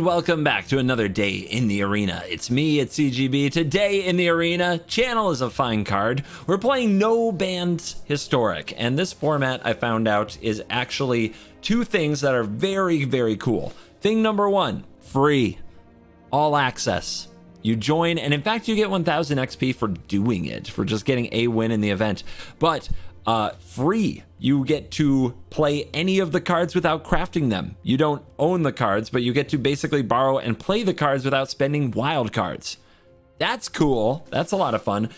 And welcome back to another day in the arena. It's me, it's CGB. Today in the arena, Channel is a fine card. We're playing No Bans Historic, and this format I found out is actually two things that are very, very cool. Thing number one, free, all access. You join, and in fact, you get 1000 XP for doing it, for just getting a win in the event. But free, you get to play any of the cards without crafting them. You don't own the cards, but you get to basically borrow and play the cards without spending wild cards. That's cool. That's a lot of fun.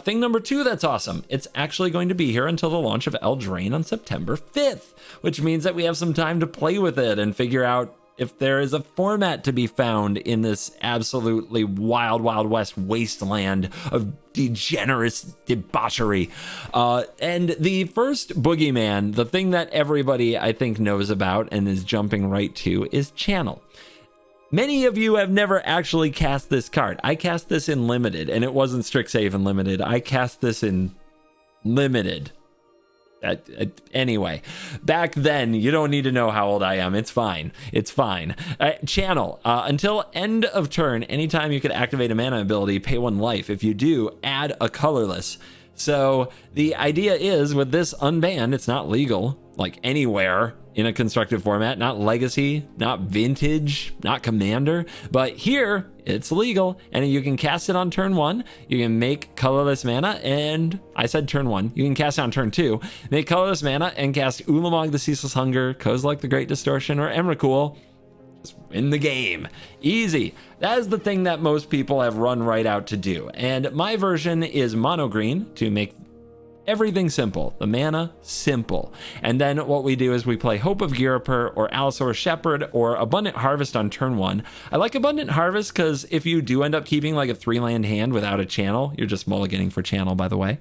Thing number two that's awesome. It's actually going to be here until the launch of Eldraine on September 5th, which means that we have some time to play with it and figure out if there is a format to be found in this absolutely wild, wild west wasteland of degenerate debauchery. And the first boogeyman, the thing that everybody I think knows about and is jumping right to, is Channel. Many of you have never actually cast this card. I cast this in Limited, and it wasn't Strict Save in Limited. I cast this in Limited. Anyway, back then, you don't need to know how old I am. It's fine. It's fine. Channel. Until end of turn, anytime you could activate a mana ability, pay 1 life. If you do, add a colorless. So the idea is, with this unbanned, it's not legal, like anywhere in a constructed format, not legacy, not vintage, not commander, but here it's legal, and you can cast it on turn 1. You can make colorless mana, and I said turn 1. You can cast it on turn 2, make colorless mana, and cast Ulamog the Ceaseless Hunger, Kozilek the Great Distortion, or Emrakul. Just win the game. Easy. That is the thing that most people have run right out to do, and my version is mono green to make everything simple, the mana simple. And then what we do is we play Hope of Girapur or Allosaurus Shepherd or Abundant Harvest on turn 1. I like Abundant Harvest because if you do end up keeping like a 3-land hand without a channel, you're just mulliganing for channel, by the way,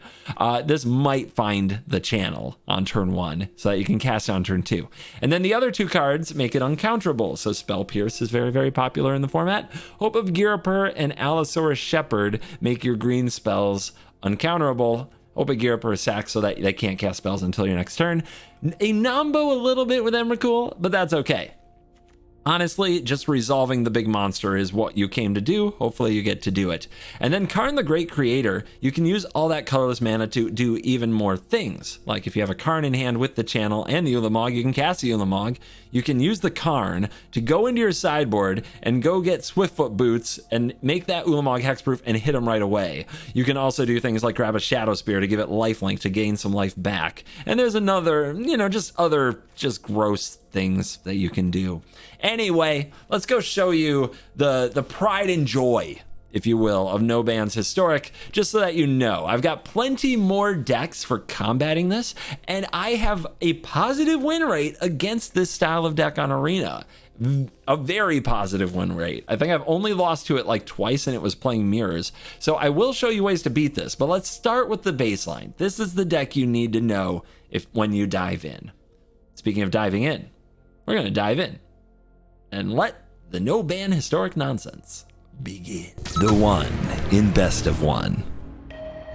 this might find the channel on turn 1 so that you can cast it on turn 2. And then the other 2 cards make it uncounterable. So Spell Pierce is very, very popular in the format. Hope of Girapur and Allosaurus Shepherd make your green spells uncounterable. Hope of Girapur sack so that they can't cast spells until your next turn. A Nombo a little bit with Emrakul, but that's okay. Honestly, just resolving the big monster is what you came to do. Hopefully you get to do it. And then Karn the Great Creator, you can use all that colorless mana to do even more things. Like if you have a Karn in hand with the channel and the Ulamog, you can cast the Ulamog. You can use the Karn to go into your sideboard and go get Swiftfoot Boots and make that Ulamog hexproof and hit them right away. You can also do things like grab a Shadow Spear to give it lifelink to gain some life back. And there's another, just other gross things that you can do. Anyway, let's go show you the pride and joy, if you will, of No Bans Historic, just so that you know. I've got plenty more decks for combating this, and I have a positive win rate against this style of deck on Arena. A very positive win rate. I think I've only lost to it like twice, and it was playing mirrors. So I will show you ways to beat this, but let's start with the baseline. This is the deck you need to know when you dive in. Speaking of diving in, we're going to dive in and let the No Ban Historic nonsense begin. The one in Best of One.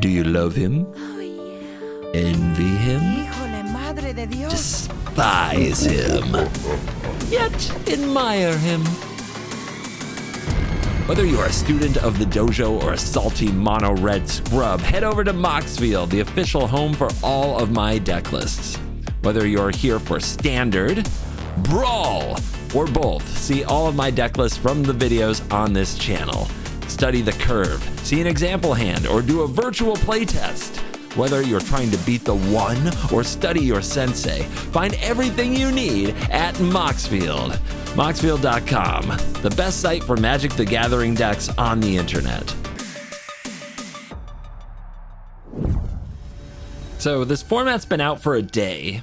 Do you love him? Oh, yeah. Envy him? Híjole, madre de Dios. Despise him? Yet admire him? Whether you are a student of the dojo or a salty mono red scrub, head over to Moxfield, the official home for all of my deck lists. Whether you're here for Standard, Brawl, or both, see all of my deck lists from the videos on this channel. Study the curve, see an example hand, or do a virtual playtest. Whether you're trying to beat the one or study your sensei, find everything you need at Moxfield. Moxfield.com, the best site for Magic the Gathering decks on the internet. So this format's been out for a day.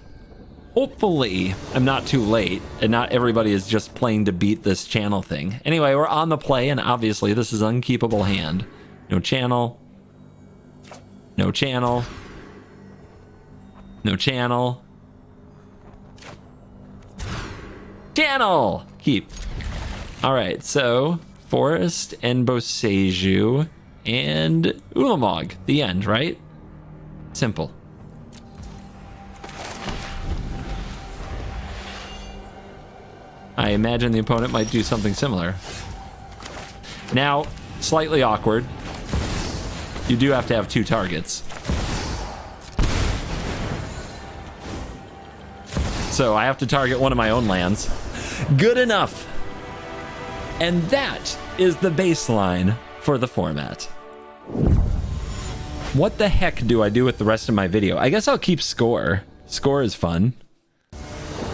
Hopefully, I'm not too late, and not everybody is just playing to beat this channel thing. Anyway, we're on the play, and obviously this is an unkeepable hand. No channel. No channel. No channel. Channel! Keep. Alright, so Forest and Boseiju and Ulamog. The end, right? Simple. I imagine the opponent might do something similar. Now, slightly awkward. You do have to have 2 targets. So I have to target one of my own lands. Good enough. And that is the baseline for the format. What the heck do I do with the rest of my video? I guess I'll keep score. Score is fun.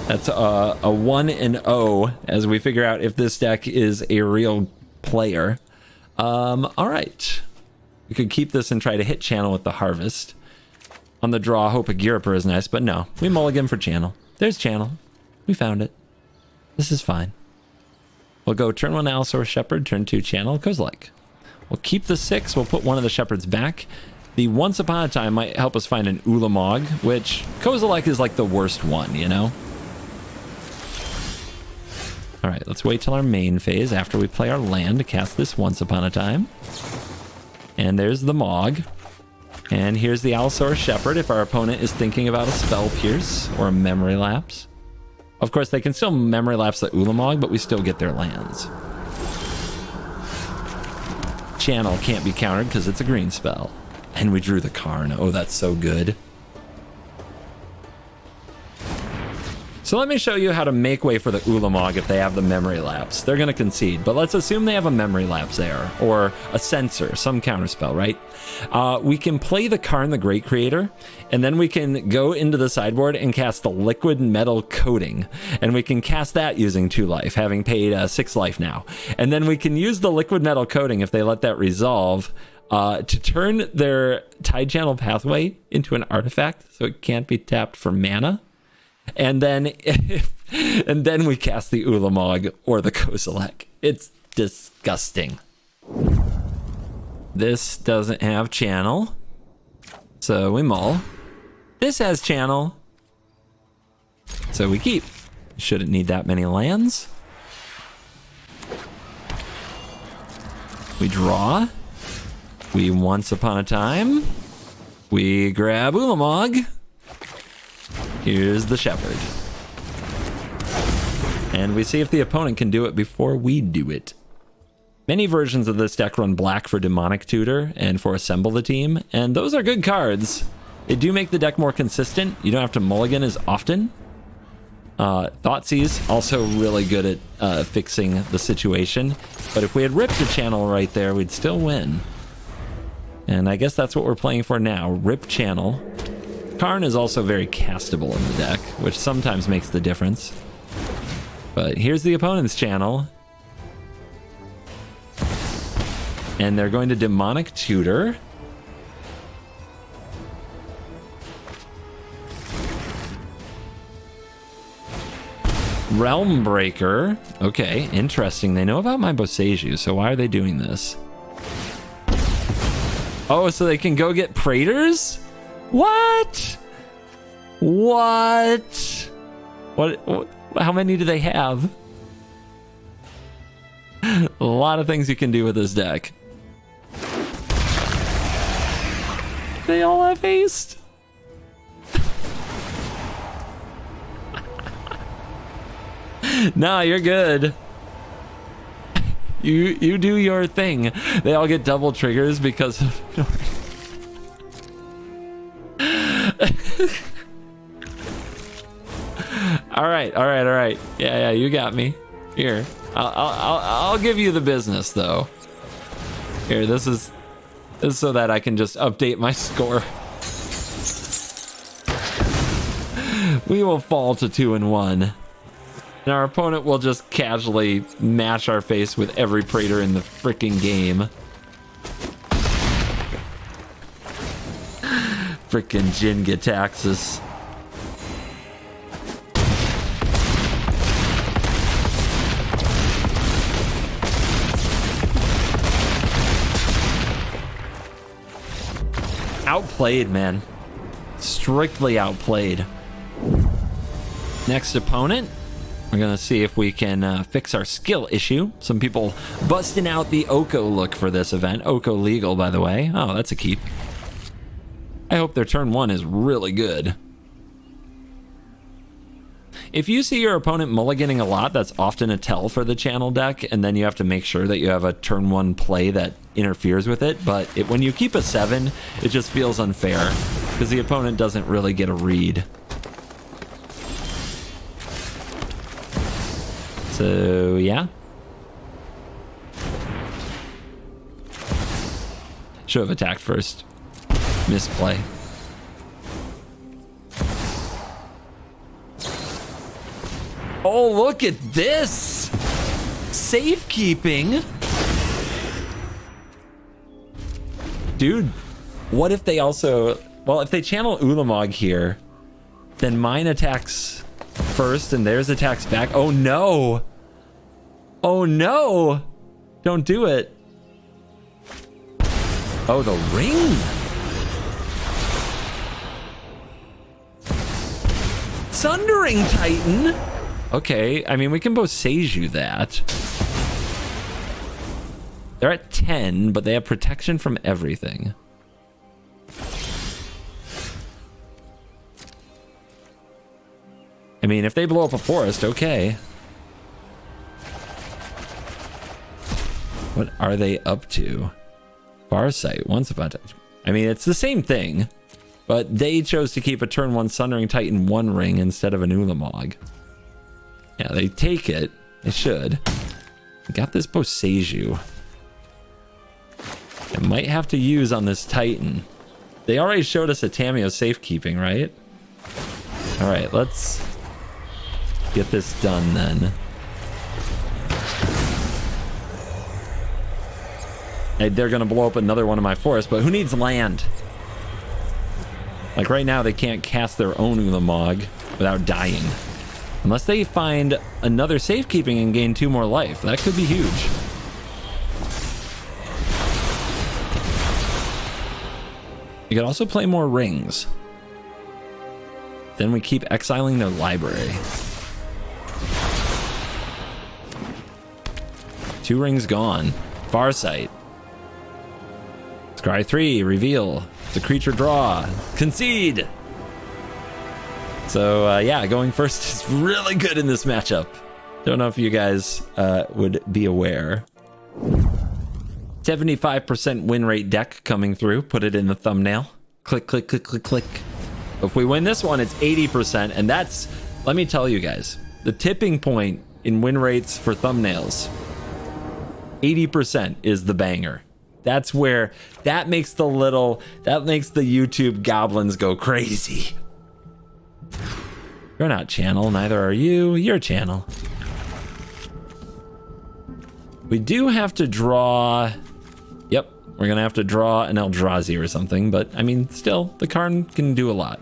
That's a 1-0 as we figure out if this deck is a real player. All right. We could keep this and try to hit channel with the harvest. On the draw, hope a Gear-Upper is nice, but no. We mulligan for channel. There's channel. We found it. This is fine. We'll go turn 1 Allosaurus Shepherd, turn 2 channel, Kozilek. We'll keep the 6. We'll put one of the Shepherds back. The Once Upon a Time might help us find an Ulamog, which Kozilek is like the worst one, you know? All right, let's wait till our main phase after we play our land to cast this Once Upon a Time. And there's the Mog. And here's the Allosaurus Shepherd if our opponent is thinking about a Spell Pierce or a Memory Lapse. Of course, they can still Memory Lapse the Ulamog, but we still get their lands. Channel can't be countered because it's a green spell. And we drew the Karn. Oh, that's so good. So let me show you how to make way for the Ulamog if they have the Memory Lapse. They're going to concede, but let's assume they have a Memory Lapse there, or a Censor, some counterspell, right? We can play the Karn the Great Creator, and then we can go into the sideboard and cast the Liquid Metal Coating, and we can cast that using 2 life, having paid 6 life now. And then we can use the Liquid Metal Coating, if they let that resolve, to turn their Tide Channel Pathway into an artifact, so it can't be tapped for mana. And then we cast the Ulamog or the Kozilek. It's disgusting. This doesn't have channel, so we mull. This has channel, so we keep. Shouldn't need that many lands. We draw. We Once Upon a Time. We grab Ulamog. Here's the Shepherd. And we see if the opponent can do it before we do it. Many versions of this deck run black for Demonic Tutor and for Assemble the Team, and those are good cards. They do make the deck more consistent. You don't have to mulligan as often. Thoughtseize, also really good at fixing the situation. But if we had ripped a channel right there, we'd still win. And I guess that's what we're playing for now. Rip channel. Karn is also very castable in the deck, which sometimes makes the difference. But here's the opponent's channel. And they're going to Demonic Tutor. Realm Breaker. Okay, interesting. They know about my Boseiju, so why are they doing this? Oh, so they can go get Praetors? What? What? What? How many do they have? A lot of things you can do with this deck. They all have haste. Nah, you're good. You do your thing. They all get double triggers because of... all right. Yeah, you got me. Here, I'll give you the business though. Here, this is so that I can just update my score. We will fall to 2-1. And our opponent will just casually mash our face with every Praetor in the freaking game. Frickin' Jin-Gitaxias. Outplayed, man. Strictly outplayed. Next opponent. We're going to see if we can fix our skill issue. Some people busting out the Oko look for this event. Oko legal, by the way. Oh, that's a keep. I hope their turn 1 is really good. If you see your opponent mulliganing a lot, that's often a tell for the channel deck, and then you have to make sure that you have a turn 1 play that interferes with it. But when you keep a 7, it just feels unfair because the opponent doesn't really get a read. So yeah, should have attacked first. Misplay. Oh, look at this! Safekeeping? Dude, what if they also... Well, if they channel Ulamog here, then mine attacks first and theirs attacks back. Oh no! Oh no! Don't do it. Oh, the ring! Sundering Titan? Okay, I mean, we can both Seiju that. They're at 10, but they have protection from everything. I mean, if they blow up a forest, okay. What are they up to? Farsight, once upon a time. I mean, it's the same thing, but they chose to keep a turn 1 Sundering Titan 1 ring instead of an Ulamog. Yeah, they take it. They should. Got this Boseiju. I might have to use on this Titan. They already showed us a Tameo safekeeping, right? All right, let's get this done then. Hey, they're gonna blow up another one of my forests, but who needs land? Like right now, they can't cast their own Ulamog without dying. Unless they find another safekeeping and gain 2 more life. That could be huge. You could also play more rings. Then we keep exiling their library. 2 rings gone. Farsight. Scry 3, reveal. It's a creature draw. Concede! So, yeah, going first is really good in this matchup. Don't know if you guys would be aware. 75% win rate deck coming through. Put it in the thumbnail. Click, click, click, click, click. If we win this one, it's 80%. And that's, let me tell you guys, the tipping point in win rates for thumbnails, 80% is the banger. That's where, that makes the YouTube goblins go crazy. You're not channel, neither are you. You're channel. We do have to draw... Yep, we're gonna have to draw an Eldrazi or something, but I mean, still, the card can do a lot.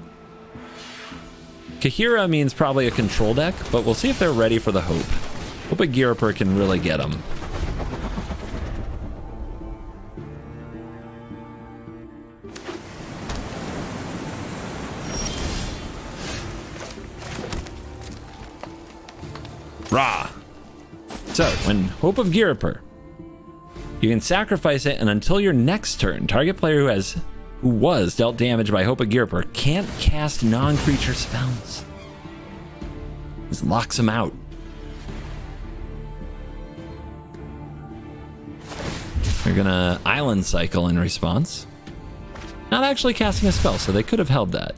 Kahira means probably a control deck, but we'll see if they're ready for the Hope. Hope a Girapur can really get them. Rah! So, when Hope of Girapur, you can sacrifice it, and until your next turn, target player who was dealt damage by Hope of Girapur can't cast non-creature spells. This locks them out. They're gonna Island Cycle in response. Not actually casting a spell, so they could have held that.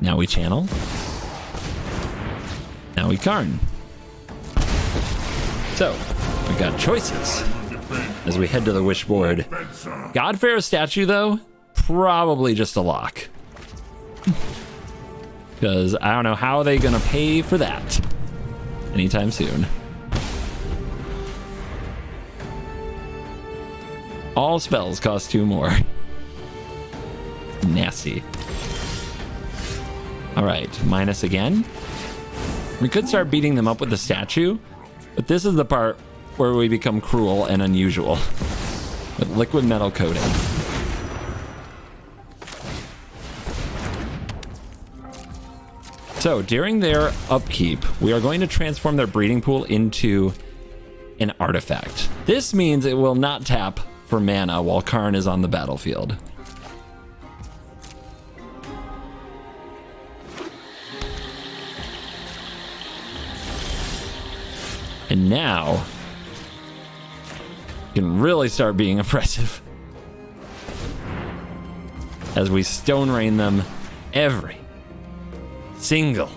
Now we channel. Now we Karn. So, we got choices as we head to the wish board. Godfair statue, though, probably just a lock. Because I don't know how they're gonna pay for that anytime soon. All spells cost 2 more. Nasty. All right, minus again. We could start beating them up with the statue, but this is the part where we become cruel and unusual with liquid metal coating. So during their upkeep, we are going to transform their breeding pool into an artifact. This means it will not tap for mana while Karn is on the battlefield. And now you can really start being impressive as we stone rain them every single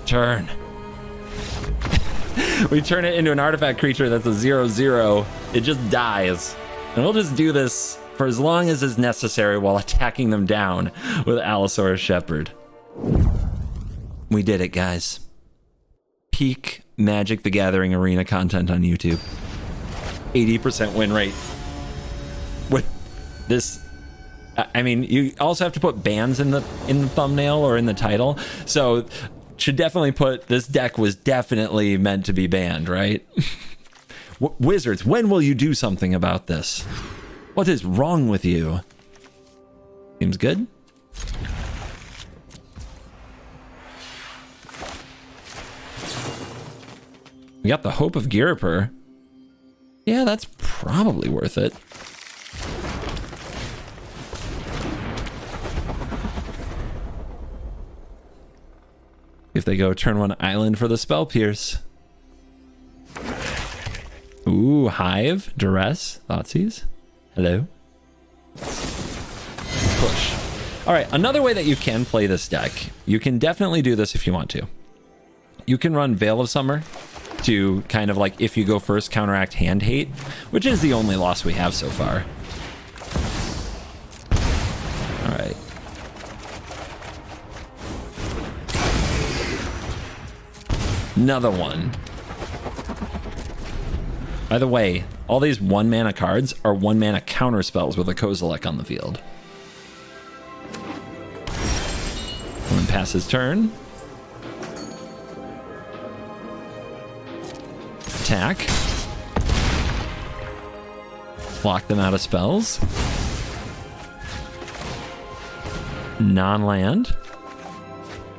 turn. We turn it into an artifact creature that's a 0/0. It just dies. And we'll just do this for as long as is necessary while attacking them down with Allosaurus Shepherd. We did it, guys. Peak Magic the Gathering Arena content on YouTube. 80% win rate. With this, I mean, you also have to put bans in the thumbnail or in the title. So should definitely put this deck was definitely meant to be banned, right? Wizards, when will you do something about this? What is wrong with you? Seems good. We got the Hope of Giripur. Yeah, that's probably worth it. If they go turn 1 island for the Spell Pierce. Ooh, Hive, Duress, Thoughtseize. Hello. Push. All right, another way that you can play this deck, you can definitely do this if you want to. You can run Veil of Summer to kind of like, if you go first, counteract Hand Hate, which is the only loss we have so far. All right. Another one. By the way, all these 1-mana cards are 1-mana counter spells with a Kozilek on the field. And then pass his turn. Attack. Block them out of spells. Non-land.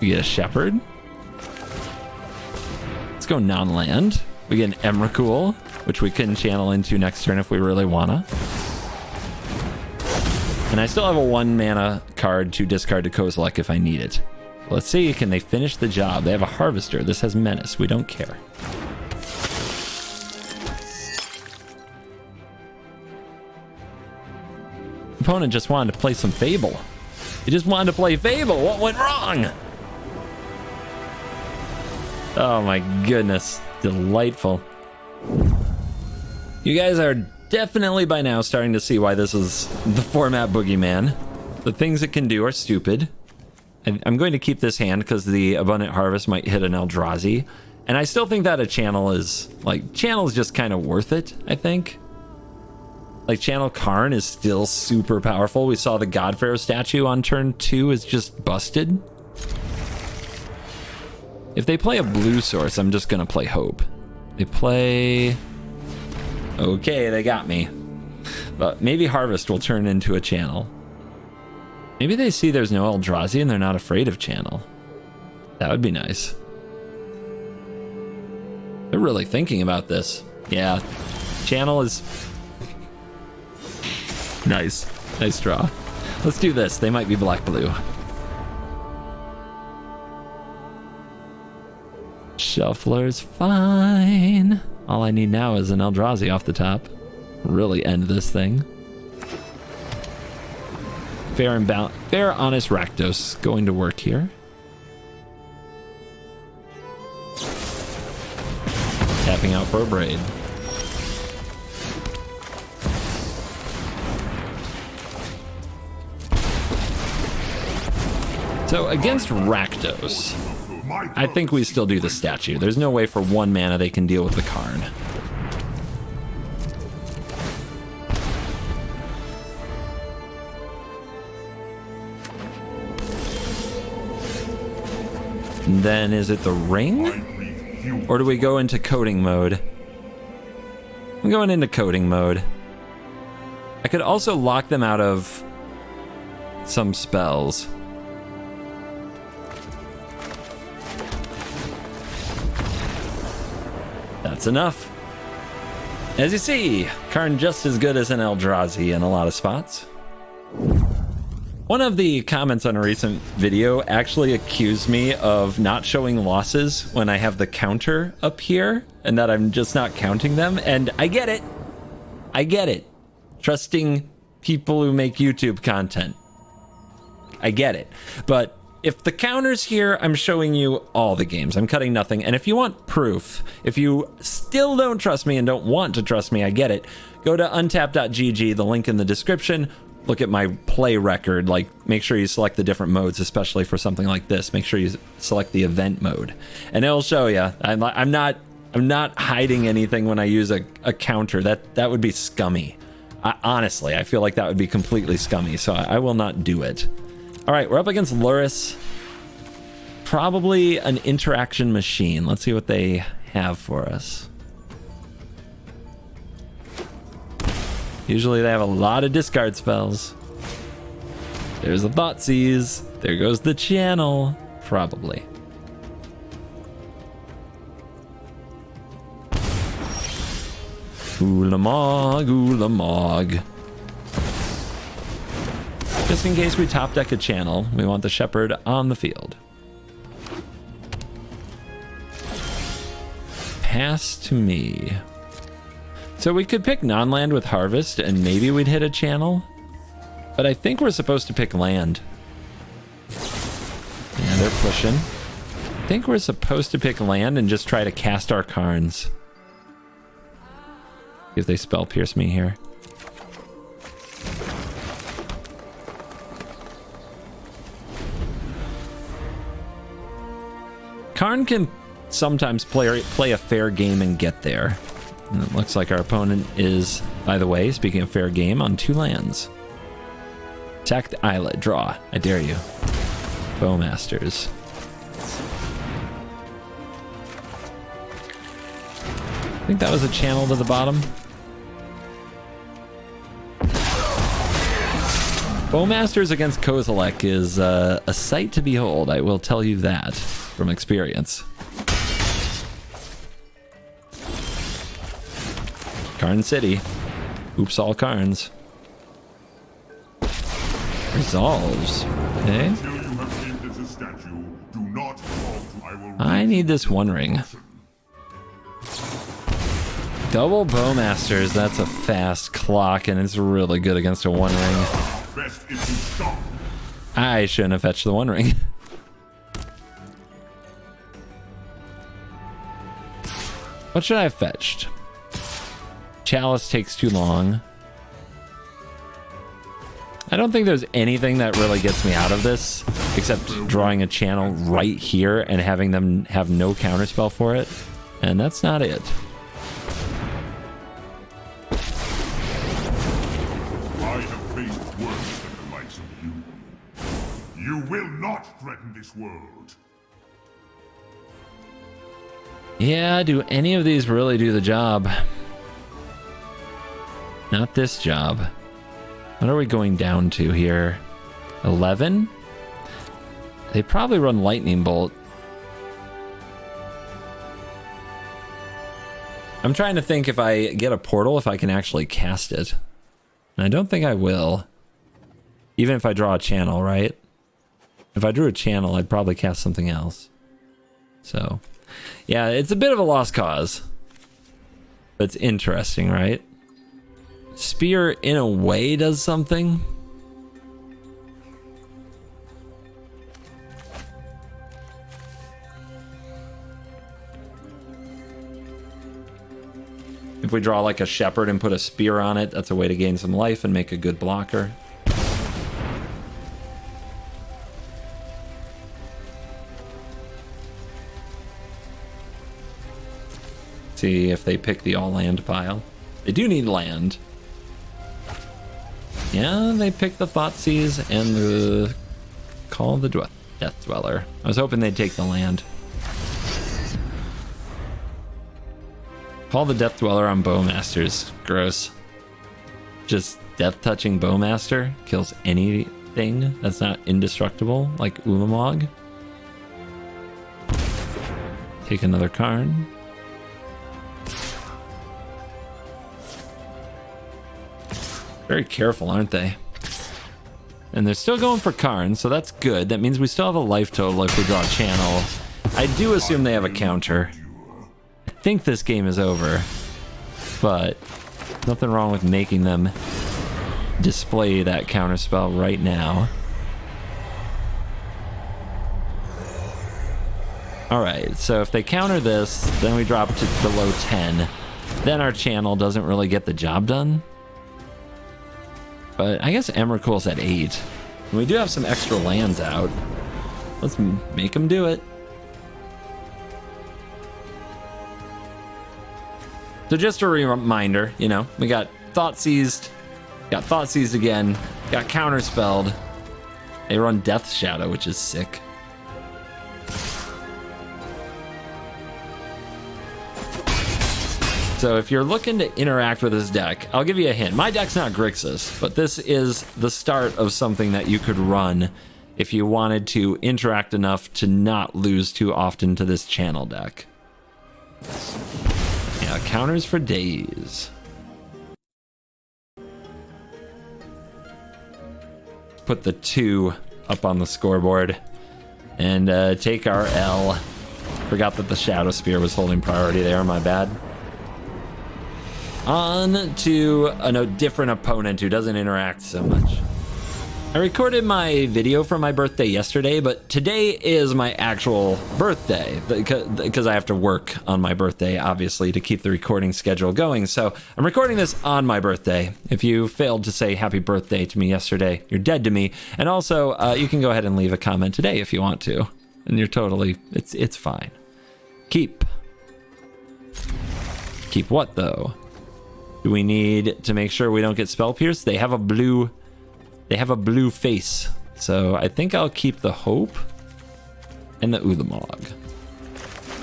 We get a Shepherd. Let's go non-land. We get an Emrakul, which we can channel into next turn if we really wanna. And I still have a 1-mana card to discard to Kozilek if I need it. Let's see, can they finish the job? They have a Harvester. This has Menace. We don't care. Opponent just wanted to play some Fable. He just wanted to play Fable. What went wrong? Oh my goodness. Delightful. You guys are definitely by now starting to see why this is the format boogeyman. The things it can do are stupid. I'm going to keep this hand because the Abundant Harvest might hit an Eldrazi. And I still think that a channel is, like, channel is just kind of worth it, I think. Like, Channel Karn is still super powerful. We saw the Godpharaoh statue on turn 2 is just busted. If they play a blue source, I'm just gonna play Hope. They play... Okay, they got me. But maybe Harvest will turn into a channel. Maybe they see there's no Eldrazi and they're not afraid of channel. That would be nice. They're really thinking about this. Yeah, channel is... Nice. Nice draw. Let's do this. They might be black-blue. Shuffler's fine. All I need now is an Eldrazi off the top. Really end this thing. Fair and fair, honest Rakdos going to work here. Tapping out for a Braid. So against Rakdos, I think we still do the statue. There's no way for 1 mana they can deal with the Karn. And then is it the ring? Or do we go into coding mode? I'm going into coding mode. I could also lock them out of some spells. That's enough. As you see, Karn just as good as an Eldrazi in a lot of spots. One of the comments on a recent video actually accused me of not showing losses when I have the counter up here and that I'm just not counting them. And I get it. I get it. Trusting people who make YouTube content. I get it. But if the counter's here, I'm showing you all the games. I'm cutting nothing. And if you want proof, if you still don't trust me and don't want to trust me, I get it. Go to untap.gg, the link in the description. Look at my play record. Like, make sure you select the different modes, especially for something like this. Make sure you select the event mode, and it'll show you. I'm not hiding anything when I use a counter. That would be scummy. Honestly, I feel like that would be completely scummy. So I will not do it. All right, we're up against Luris. Probably an interaction machine. Let's see what they have for us. Usually they have a lot of discard spells. There's a Thoughtseize. There goes the channel. Probably. Oolamog, oolamog. Just in case we top deck a channel, we want the Shepherd on the field. Pass to me. So we could pick non-land with Harvest and maybe we'd hit a channel. But I think we're supposed to pick land. Yeah, they're pushing. I think we're supposed to pick land and just try to cast our Karns. See if they spell pierce me here. Karn can sometimes play a fair game and get there. And it looks like our opponent is, by the way, speaking of fair game, on 2 lands. Attack the islet. Draw. I dare you. Bowmasters. I think that was a channel to the bottom. Bowmasters against Kozilek is a sight to behold. I will tell you that from experience. Karn City. Oops, all Karns. Resolves. Okay. I need this One Ring. Double Bowmasters. That's a fast clock, and it's really good against a One Ring. I shouldn't have fetched the One Ring. What should I have fetched? Chalice takes too long. I don't think there's anything that really gets me out of this except drawing a channel right here and having them have no counterspell for it. And that's not it. I have faced worse than the likes of you. You will not threaten this world. Yeah, do any of these really do the job? Not this job. What are we going down to here? 11? They probably run Lightning Bolt. I'm trying to think if I get a portal, if I can actually cast it. And I don't think I will. Even if I draw a channel, right? If I drew a channel, I'd probably cast something else. So, yeah, it's a bit of a lost cause. But it's interesting, right? Spear, in a way, does something. If we draw like a shepherd and put a spear on it, that's a way to gain some life and make a good blocker. See if they pick the all land pile. They do need land. Yeah, they picked the Thoughtseize and the Call of the Death Dweller. I was hoping they'd take the land. Call the Death Dweller on Bowmasters. Gross. Just death touching Bowmaster kills anything that's not indestructible, like Ulamog. Take another Karn. Very careful, aren't they? And they're still going for Karn, so that's good. That means we still have a life total if we draw a channel. I do assume they have a counter. I think this game is over, but nothing wrong with making them display that counter spell right now. Alright, so if they counter this, then we drop to below 10. Then our channel doesn't really get the job done. But I guess Emrakul's at 8. And we do have some extra lands out. Let's make them do it. So just a reminder, you know, we got Thought Seized again, got Counterspelled. They run Death Shadow, which is sick. So if you're looking to interact with this deck, I'll give you a hint. My deck's not Grixis, but this is the start of something that you could run if you wanted to interact enough to not lose too often to this channel deck. Yeah, counters for days. Put the 2 up on the scoreboard and take our L. Forgot that the Shadow Spear was holding priority there, my bad. On to a different opponent who doesn't interact so much. I recorded my video for my birthday yesterday, but today is my actual birthday because I have to work on my birthday, obviously, to keep the recording schedule going. So I'm recording this on my birthday. If you failed to say happy birthday to me yesterday, you're dead to me. And also, you can go ahead and leave a comment today if you want to. And you're totally, it's fine. Keep what though? Do we need to make sure we don't get spell pierced? They have a blue face. So I think I'll keep the Hope and the Ulamog.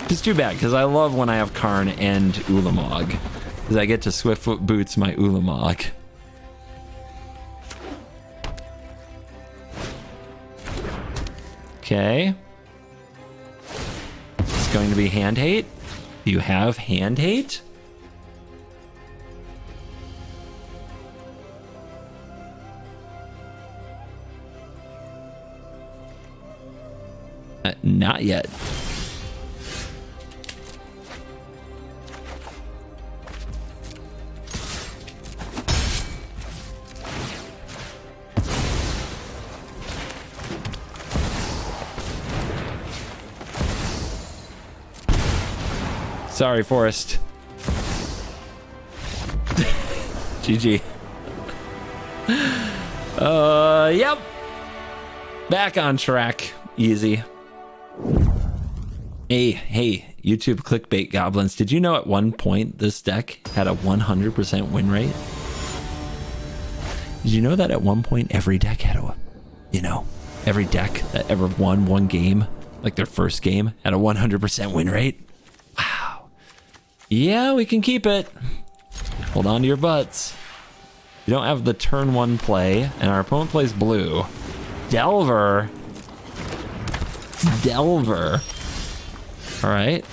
It's too bad because I love when I have Karn and Ulamog because I get to Swiftfoot Boots my Ulamog. Okay. It's going to be Hand Hate. Do you have Hand Hate? Not yet. Sorry, Forrest. GG. Yep. Back on track. Easy. Hey, YouTube clickbait goblins. Did you know at one point this deck had a 100% win rate? Did you know that at one point every deck had every deck that ever won one game, like their first game, had a 100% win rate? Wow. Yeah, we can keep it. Hold on to your butts. You don't have the turn 1 play, and our opponent plays blue. Delver. All right.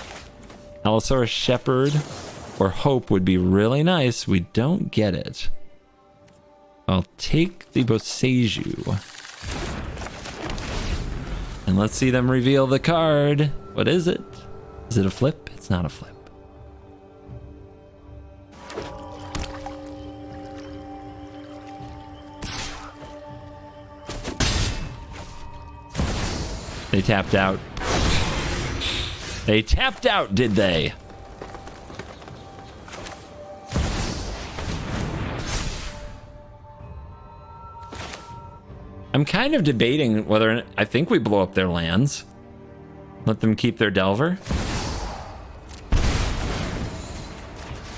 Allosaurus Shepherd or Hope would be really nice. We don't get it. I'll take the Boseiju. And let's see them reveal the card. What is it? Is it a flip? It's not a flip. They tapped out. They tapped out, did they? I'm kind of debating whether I think we blow up their lands. Let them keep their Delver.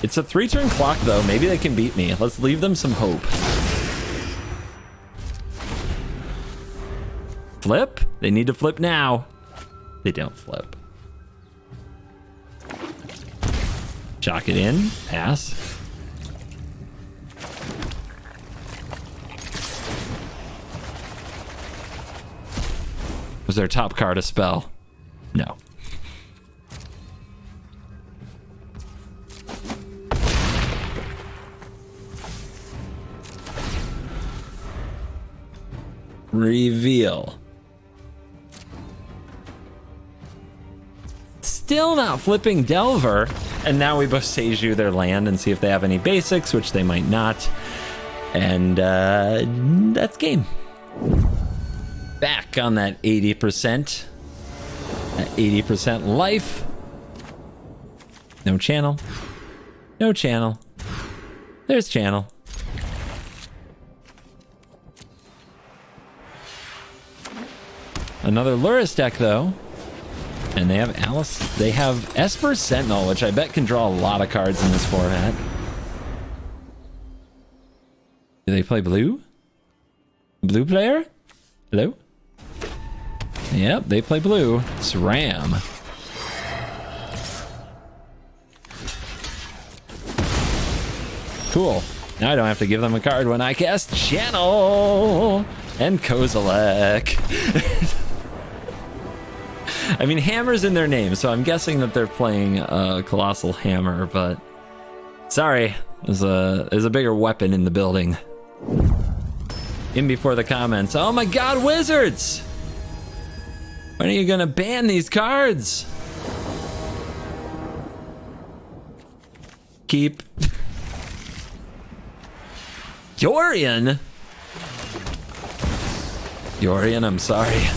It's a 3-turn clock though. Maybe they can beat me. Let's leave them some hope. Flip? They need to flip now. They don't flip. Chalk it in. Pass. Was their top card a spell? No. Reveal. Still not flipping Delver. And now we both Seiju their land and see if they have any basics, which they might not. And that's game. Back on that 80%. That 80% life. No channel. No channel. There's channel. Another Luris deck, though. And they have Alice. They have Esper Sentinel, which I bet can draw a lot of cards in this format. Do they play blue? Blue player? Hello? Yep, they play blue. SRAM. Cool. Now I don't have to give them a card when I cast Channel and Kozilek. I mean, Hammer's in their name, so I'm guessing that they're playing a Colossal Hammer, but sorry, there's a bigger weapon in the building. In before the comments. Oh my god, Wizards! When are you gonna ban these cards? Keep. Yorion? Yorion, I'm sorry.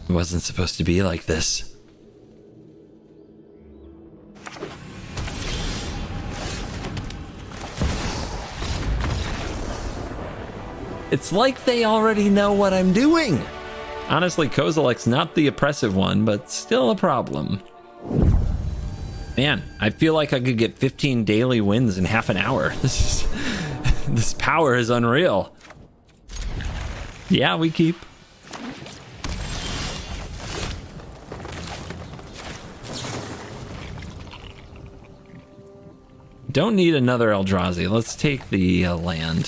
It wasn't supposed to be like this. It's like they already know what I'm doing. Honestly, Kozilek's not the oppressive one, but still a problem. Man, I feel like I could get 15 daily wins in half an hour. This power is unreal. Yeah, we keep. Don't need another Eldrazi. Let's take the land.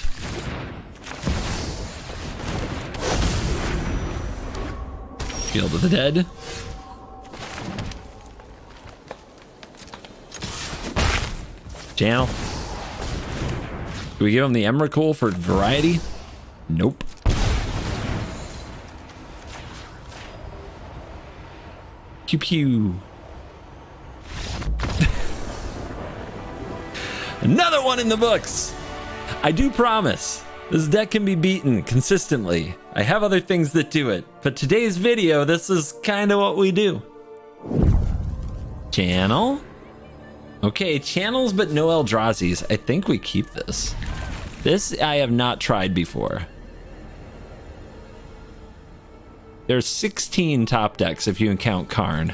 Field of the Dead. Channel. Do we give him the Emrakul for variety? Nope. Pew pew. Another one in the books. I do promise this deck can be beaten consistently. I have other things that do it, but today's video, this is kind of what we do. Channel. Okay, channels, but no Eldrazi's. I think we keep this. This I have not tried before. There's 16 top decks if you count Karn.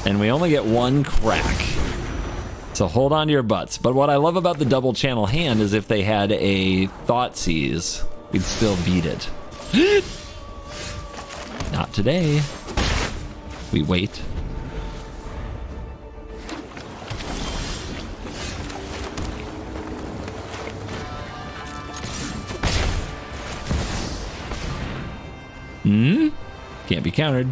And we only get one crack. So hold on to your butts. But what I love about the double channel hand is if they had a Thoughtseize, we'd still beat it. Not today. We wait. Can't be countered.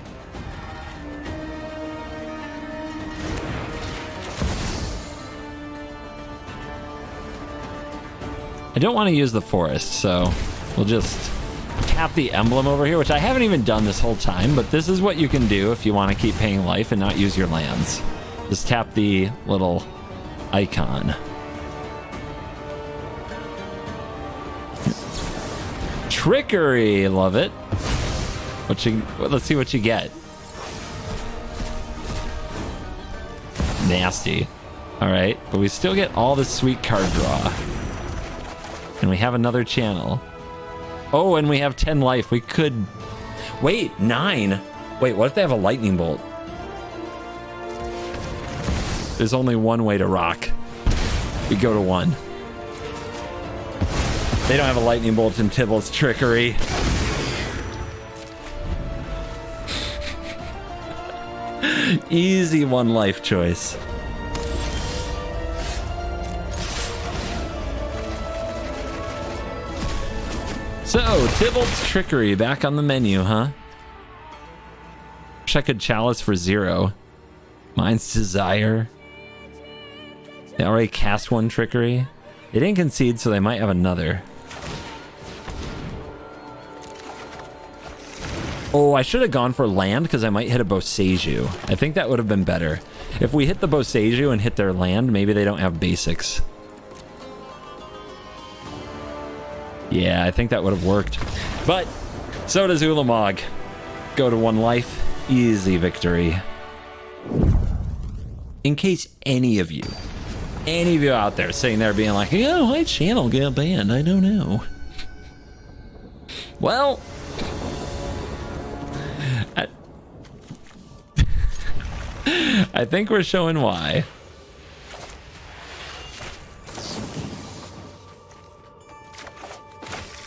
I don't want to use the forest, so we'll just tap the emblem over here, which I haven't even done this whole time, but this is what you can do if you want to keep paying life and not use your lands. Just tap the little icon. Trickery, love it. Let's see what you get. Nasty. All right, but we still get all this sweet card draw. And we have another channel. Oh, and we have 10 life. We could... Wait, 9? Wait, what if they have a lightning bolt? There's only one way to rock. We go to 1. They don't have a lightning bolt in Tybalt's Trickery. Easy 1 life choice. So, Tybalt's Trickery back on the menu, huh? Wish I could Chalice for 0. Mine's Desire. They already cast 1 Trickery. They didn't concede, so they might have another. Oh, I should have gone for land because I might hit a Boseiju. I think that would have been better. If we hit the Boseiju and hit their land, maybe they don't have basics. Yeah, I think that would have worked. But so does Ulamog. Go to 1 life. Easy victory. In case any of you out there sitting there being like, oh, my channel got banned, I don't know. Well, I think we're showing why.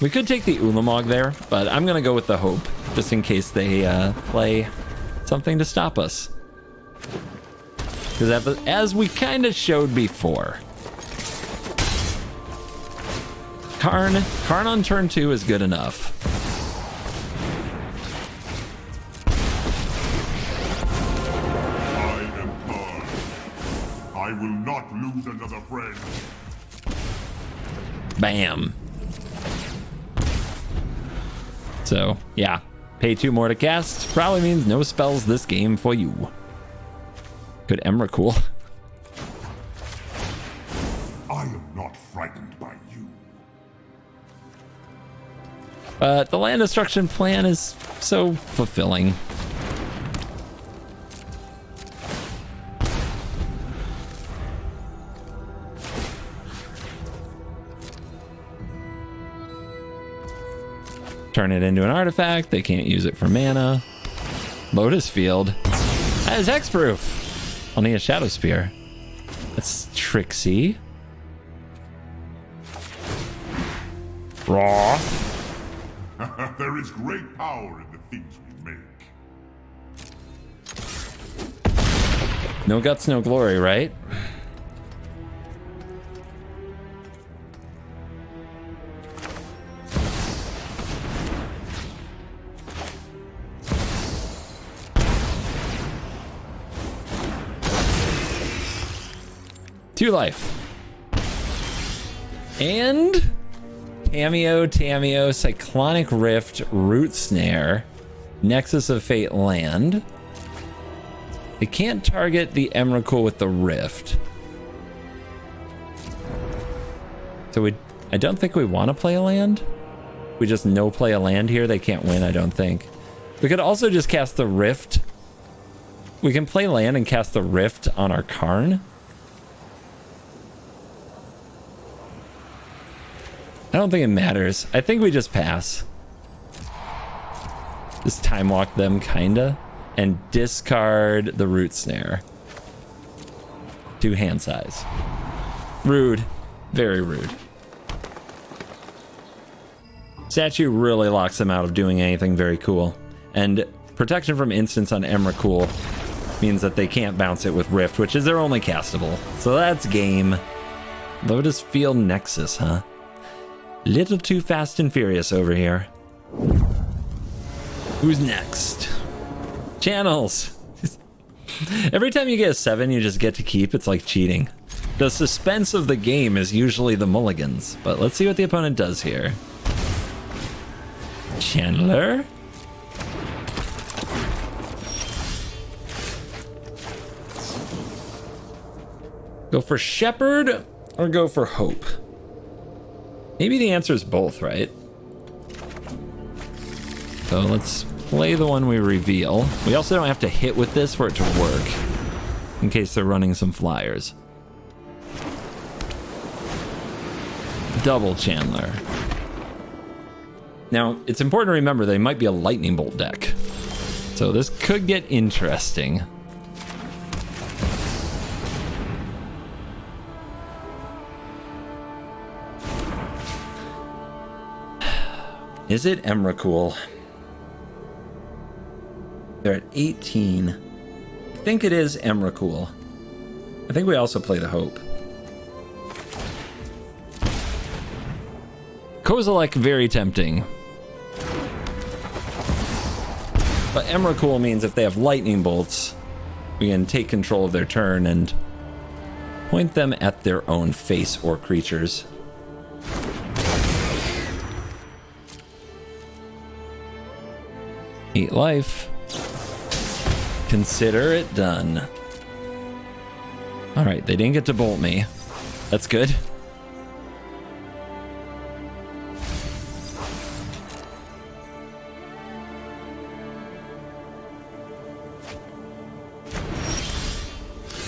We could take the Ulamog there, but I'm gonna go with the Hope, just in case they play something to stop us. Because as we kind of showed before, Karn on turn 2 is good enough. I am Karn. I will not lose another friend. Bam. So, yeah. Pay 2 more to cast. Probably means no spells this game for you. Good Emrakul. I am not frightened by you. The land destruction plan is so fulfilling. Turn it into an artifact. They can't use it for mana. Lotus Field. That is hexproof. I'll need a Shadow Spear. That's Trixie. Raw. There is great power in the things we make. No guts, no glory, right? Two life. And Tameo, Cyclonic Rift, Root Snare, Nexus of Fate land. They can't target the Emrakul with the Rift. So I don't think we want to play a land. We just no play a land here. They can't win, I don't think. We could also just cast the Rift. We can play land and cast the Rift on our Karn. I don't think it matters. I think we just pass. Just time walk them, kinda. And discard the Root Snare. 2 hand size. Rude. Very rude. Statue really locks them out of doing anything very cool. And protection from instants on Emrakul means that they can't bounce it with Rift, which is their only castable. So that's game. Lotus Field Nexus, huh? Little too fast and furious over here. Who's next? Channels. Every time you get a 7, you just get to keep. It's like cheating. The suspense of the game is usually the mulligans, but let's see what the opponent does here. Chandler. Go for Shepherd or go for Hope? Maybe the answer is both, right? So let's play the one we reveal. We also don't have to hit with this for it to work, in case they're running some flyers. Double Chandler. Now, it's important to remember they might be a lightning bolt deck. So this could get interesting. Is it Emrakul? They're at 18. I think it is Emrakul. I think we also play the Hope. Kozilek, very tempting. But Emrakul means if they have lightning bolts, we can take control of their turn and point them at their own face or creatures. Eat life. Consider it done. All right, they didn't get to bolt me. That's good.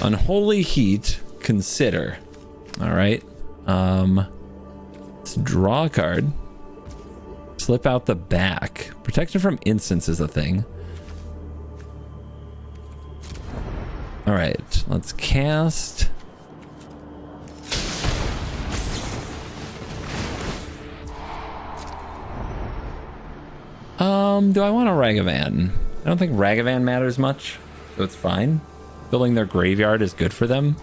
Unholy Heat, consider. All right. Let's draw a card. Slip out the back. Protection from instants is a thing. All right, let's cast. Do I want a Ragavan? I don't think Ragavan matters much, so it's fine. Building their graveyard is good for them.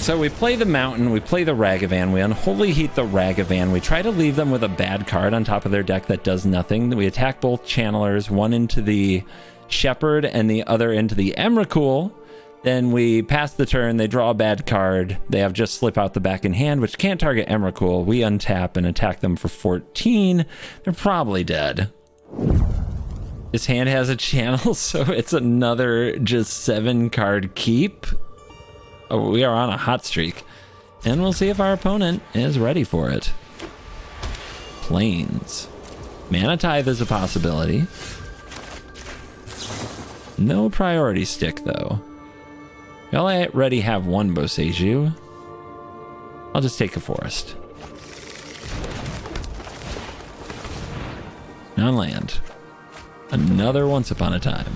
So we play the Mountain, we play the Ragavan, we Unholy Heat the Ragavan, we try to leave them with a bad card on top of their deck that does nothing. We attack both Channelers, one into the Shepherd and the other into the Emrakul. Then we pass the turn, they draw a bad card, they have just slip out the back in hand, which can't target Emrakul. We untap and attack them for 14. They're probably dead. This hand has a channel, so it's another just 7-card keep. Oh, we are on a hot streak. And we'll see if our opponent is ready for it. Plains. Mana Tithe is a possibility. No priority stick, though. We already have one Boseiju. I'll just take a forest. Non-land. Another Once Upon a Time.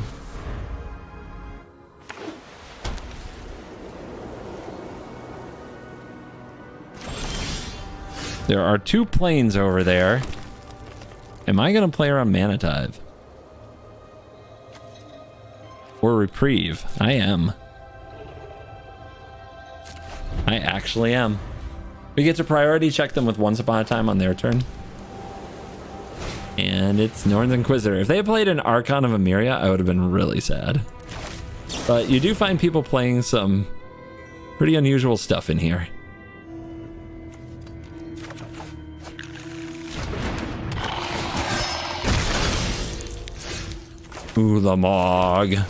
There are 2 planes over there. Am I going to play around Mana Tithe? Or Reprieve? I am. I actually am. We get to priority check them with Once Upon a Time on their turn. And it's Northern Inquisitor. If they had played an Archon of Emeria, I would have been really sad. But you do find people playing some pretty unusual stuff in here. Ulamog.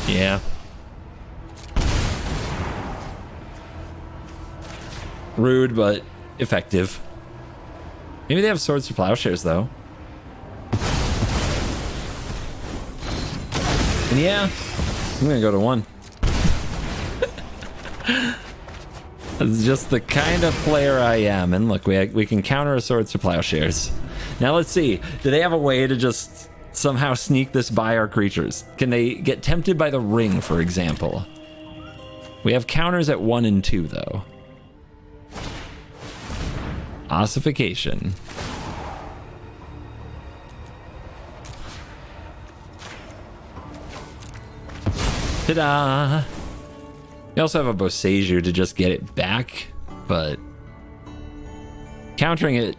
Yeah. Rude, but effective. Maybe they have Swords to Plowshares, though. And yeah, I'm gonna go to 1. That's just the kind of player I am. And look, we can counter a Swords to Plowshares. Now let's see. Do they have a way to just somehow sneak this by our creatures? Can they get tempted by the Ring, for example? We have counters at 1 and 2, though. Ossification. Ta-da! You also have a Boseiju to just get it back, but countering it,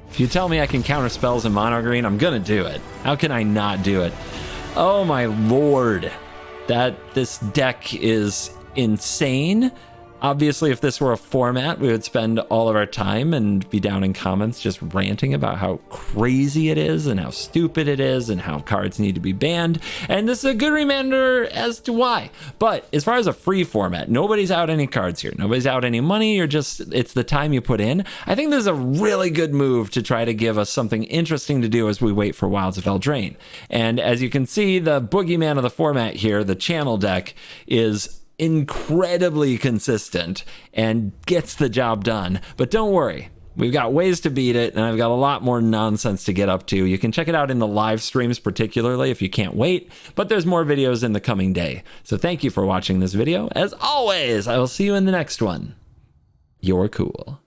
if you tell me I can counter spells in mono green, I'm gonna do it. How can I not do it? Oh my lord. This deck is insane. Obviously, if this were a format, we would spend all of our time and be down in comments just ranting about how crazy it is and how stupid it is and how cards need to be banned. And this is a good reminder as to why. But as far as a free format, nobody's out any cards here. Nobody's out any money. It's the time you put in. I think this is a really good move to try to give us something interesting to do as we wait for Wilds of Eldraine. And as you can see, the boogeyman of the format here, the channel deck, is incredibly consistent and gets the job done. But don't worry, we've got ways to beat it, and I've got a lot more nonsense to get up to. You can check it out in the live streams, particularly if you can't wait, but there's more videos in the coming day. So thank you for watching this video. As always, I will see you in the next one. You're cool.